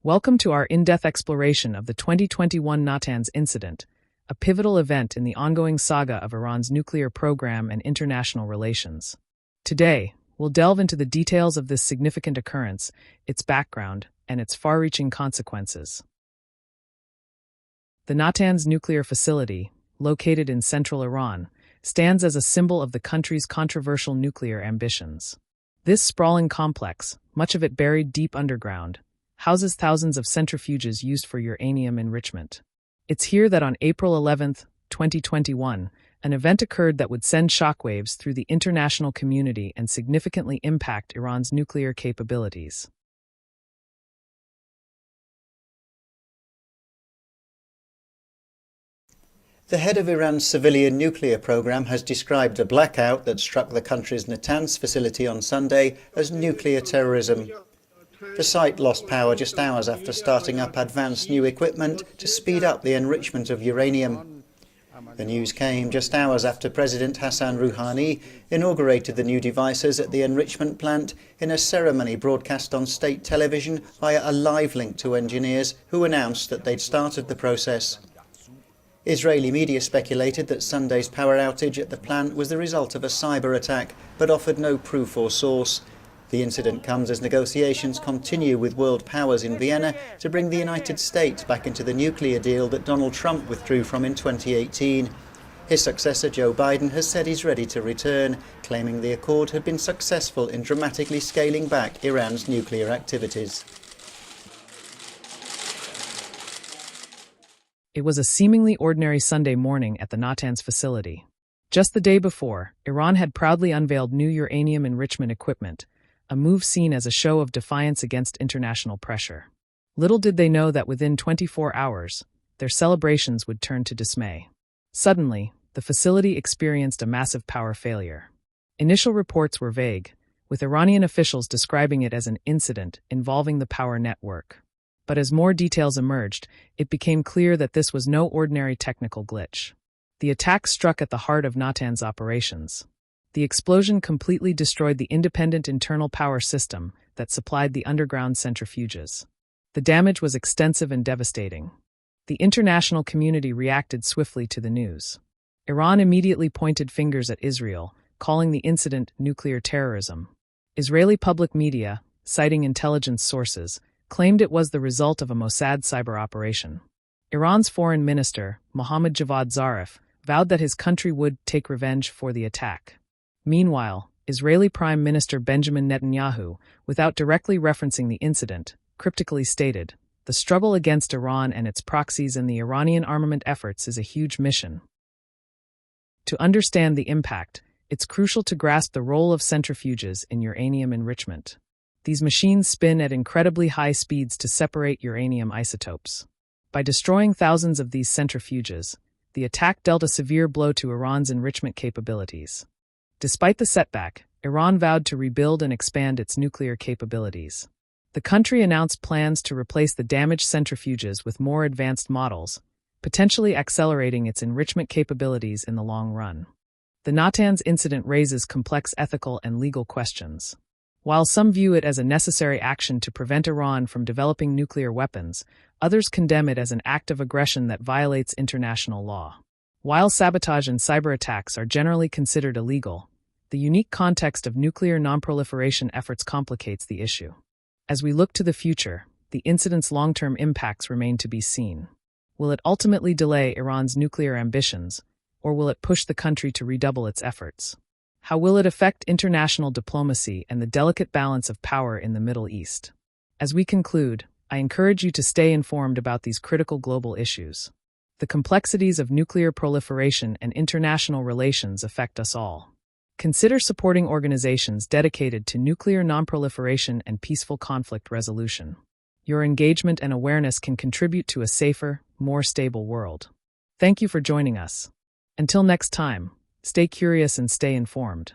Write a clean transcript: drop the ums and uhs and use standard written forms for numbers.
Welcome to our in-depth exploration of the 2021 Natanz incident, a pivotal event in the ongoing saga of Iran's nuclear program and international relations. Today, we'll delve into the details of this significant occurrence, its background, and its far-reaching consequences. The Natanz nuclear facility, located in central Iran, stands as a symbol of the country's controversial nuclear ambitions. This sprawling complex, much of it buried deep underground, houses thousands of centrifuges used for uranium enrichment. It's here that on April 11, 2021, an event occurred that would send shockwaves through the international community and significantly impact Iran's nuclear capabilities. The head of Iran's civilian nuclear program has described the blackout that struck the country's Natanz facility on Sunday as nuclear terrorism. The site lost power just hours after starting up advanced new equipment to speed up the enrichment of uranium. The news came just hours after President Hassan Rouhani inaugurated the new devices at the enrichment plant in a ceremony broadcast on state television via a live link to engineers who announced that they'd started the process. Israeli media speculated that Sunday's power outage at the plant was the result of a cyber attack, but offered no proof or source. The incident comes as negotiations continue with world powers in Vienna to bring the United States back into the nuclear deal that Donald Trump withdrew from in 2018. His successor, Joe Biden, has said he's ready to return, claiming the accord had been successful in dramatically scaling back Iran's nuclear activities. It was a seemingly ordinary Sunday morning at the Natanz facility. Just the day before, Iran had proudly unveiled new uranium enrichment equipment, a move seen as a show of defiance against international pressure. Little did they know that within 24 hours, their celebrations would turn to dismay. Suddenly, the facility experienced a massive power failure. Initial reports were vague, with Iranian officials describing it as an incident involving the power network. But as more details emerged, it became clear that this was no ordinary technical glitch. The attack struck at the heart of Natanz operations. The explosion completely destroyed the independent internal power system that supplied the underground centrifuges. The damage was extensive and devastating. The international community reacted swiftly to the news. Iran immediately pointed fingers at Israel, calling the incident nuclear terrorism. Israeli public media, citing intelligence sources, claimed it was the result of a Mossad cyber operation. Iran's foreign minister, Mohammad Javad Zarif, vowed that his country would take revenge for the attack. Meanwhile, Israeli Prime Minister Benjamin Netanyahu, without directly referencing the incident, cryptically stated, "The struggle against Iran and its proxies and the Iranian armament efforts is a huge mission." To understand the impact, it's crucial to grasp the role of centrifuges in uranium enrichment. These machines spin at incredibly high speeds to separate uranium isotopes. By destroying thousands of these centrifuges, the attack dealt a severe blow to Iran's enrichment capabilities. Despite the setback, Iran vowed to rebuild and expand its nuclear capabilities. The country announced plans to replace the damaged centrifuges with more advanced models, potentially accelerating its enrichment capabilities in the long run. The Natanz incident raises complex ethical and legal questions. While some view it as a necessary action to prevent Iran from developing nuclear weapons, others condemn it as an act of aggression that violates international law. While sabotage and cyber attacks are generally considered illegal, the unique context of nuclear nonproliferation efforts complicates the issue. As we look to the future, the incident's long-term impacts remain to be seen. Will it ultimately delay Iran's nuclear ambitions, or will it push the country to redouble its efforts? How will it affect international diplomacy and the delicate balance of power in the Middle East? As we conclude, I encourage you to stay informed about these critical global issues. The complexities of nuclear proliferation and international relations affect us all. Consider supporting organizations dedicated to nuclear nonproliferation and peaceful conflict resolution. Your engagement and awareness can contribute to a safer, more stable world. Thank you for joining us. Until next time, stay curious and stay informed.